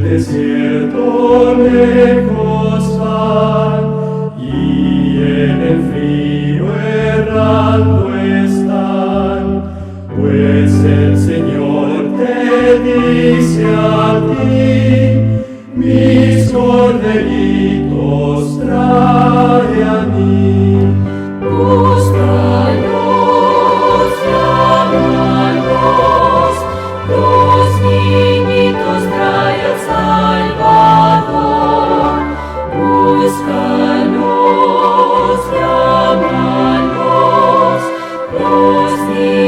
desierto lejos van y en el frío errando están, pues el Señor te dice a ti, mis corderitos trae a mí. Búscalos, llámalos, los niñitos trae al Salvador. Búscalos, llámalos, los niñitos